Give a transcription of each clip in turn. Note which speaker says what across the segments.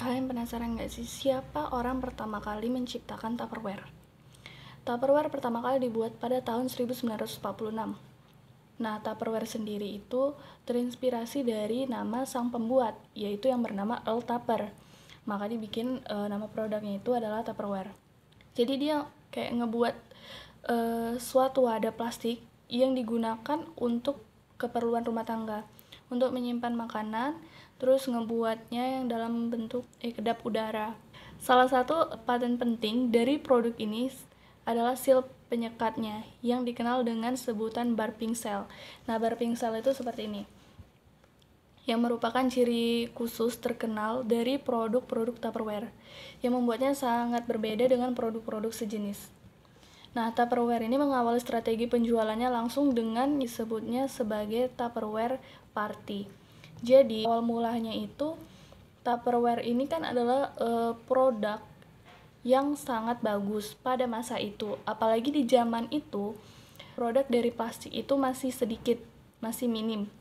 Speaker 1: Kalian penasaran nggak sih siapa orang pertama kali menciptakan Tupperware? Tupperware pertama kali dibuat pada tahun 1946. Nah, Tupperware sendiri itu terinspirasi dari nama sang pembuat, yaitu yang bernama Earl Tupper. Maka dibikin nama produknya itu adalah Tupperware. Jadi dia kayak ngebuat suatu wadah plastik yang digunakan untuk keperluan rumah tangga, untuk menyimpan makanan, terus ngebuatnya yang dalam bentuk kedap udara. Salah satu paten penting dari produk ini adalah seal penyekatnya yang dikenal dengan sebutan burping cell. Nah, burping cell itu seperti ini, yang merupakan ciri khusus terkenal dari produk-produk Tupperware, yang membuatnya sangat berbeda dengan produk-produk sejenis. Nah, Tupperware ini mengawali strategi penjualannya langsung dengan disebutnya sebagai Tupperware Party. Jadi, awal mulanya itu Tupperware ini kan adalah produk yang sangat bagus pada masa itu. Apalagi di zaman itu, produk dari plastik itu masih sedikit, masih minim.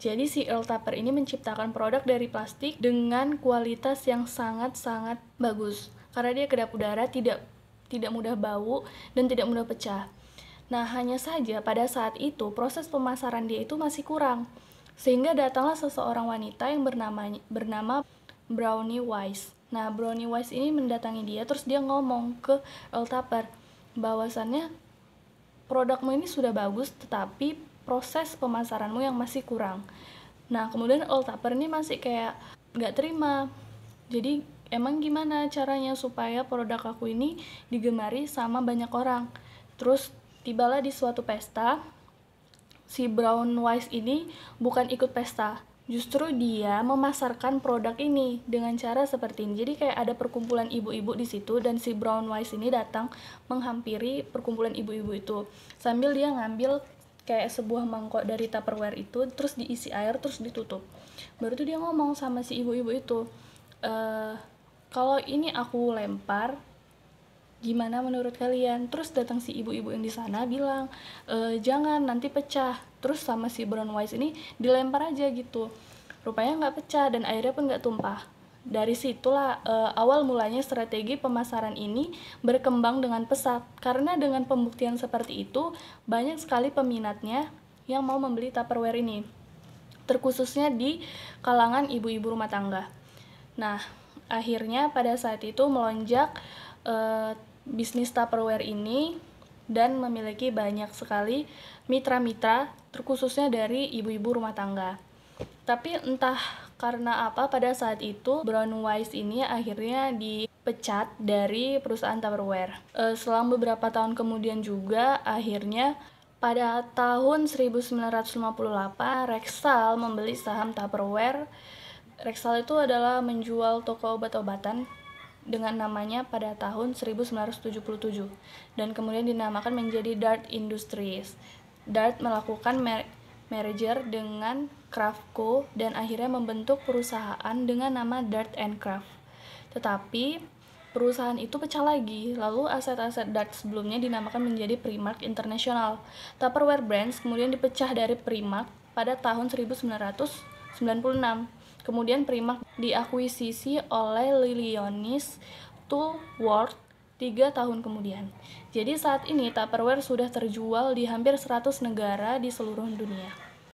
Speaker 1: Jadi si Earl Tupper ini menciptakan produk dari plastik dengan kualitas yang sangat-sangat bagus. Karena dia kedap udara, tidak mudah bau, dan tidak mudah pecah. Nah, hanya saja pada saat itu proses pemasaran dia itu masih kurang. Sehingga datanglah seseorang wanita yang bernama Brownie Wise. Nah, Brownie Wise ini mendatangi dia, terus dia ngomong ke Earl Tupper bahwasannya produkmu ini sudah bagus, tetapi proses pemasaranmu yang masih kurang. Nah, kemudian Earl Tupper ini masih kayak nggak terima. Jadi, emang gimana caranya supaya produk aku ini digemari sama banyak orang? Terus, tibalah di suatu pesta, si Brown Wise ini bukan ikut pesta, justru dia memasarkan produk ini dengan cara seperti ini. Jadi kayak ada perkumpulan ibu-ibu di situ, dan si Brown Wise ini datang menghampiri perkumpulan ibu-ibu itu sambil dia ngambil kayak sebuah mangkok dari Tupperware itu, terus diisi air, terus ditutup. Baru tuh dia ngomong sama si ibu-ibu itu, kalau ini aku lempar, gimana menurut kalian? Terus datang si ibu-ibu yang di sana bilang, jangan, nanti pecah. Terus sama si Brown Wise ini dilempar aja gitu. Rupanya nggak pecah dan airnya pun nggak tumpah. Dari situlah awal mulanya strategi pemasaran ini berkembang dengan pesat. Karena dengan pembuktian seperti itu, banyak sekali peminatnya yang mau membeli Tupperware ini, terkhususnya di kalangan ibu-ibu rumah tangga. Nah, akhirnya pada saat itu melonjak bisnis Tupperware ini dan memiliki banyak sekali mitra-mitra, terkhususnya dari ibu-ibu rumah tangga. Tapi entah karena apa pada saat itu Brown Wise ini akhirnya dipecat dari perusahaan Tupperware. Selang beberapa tahun kemudian juga akhirnya pada tahun 1958 Rexall membeli saham Tupperware. Rexall itu adalah menjual toko obat-obatan dengan namanya pada tahun 1977 dan kemudian dinamakan menjadi Dart Industries. Dart melakukan merger dengan Kraft Co dan akhirnya membentuk perusahaan dengan nama Dart and Kraft. Tetapi perusahaan itu pecah lagi, lalu aset-aset Dart sebelumnya dinamakan menjadi Primark International. Tupperware Brands kemudian dipecah dari Primark pada tahun 1996. Kemudian Primark diakuisisi oleh Lilionis Toolworth 3 tahun kemudian. Jadi saat ini Tupperware sudah terjual di hampir 100 negara di seluruh dunia.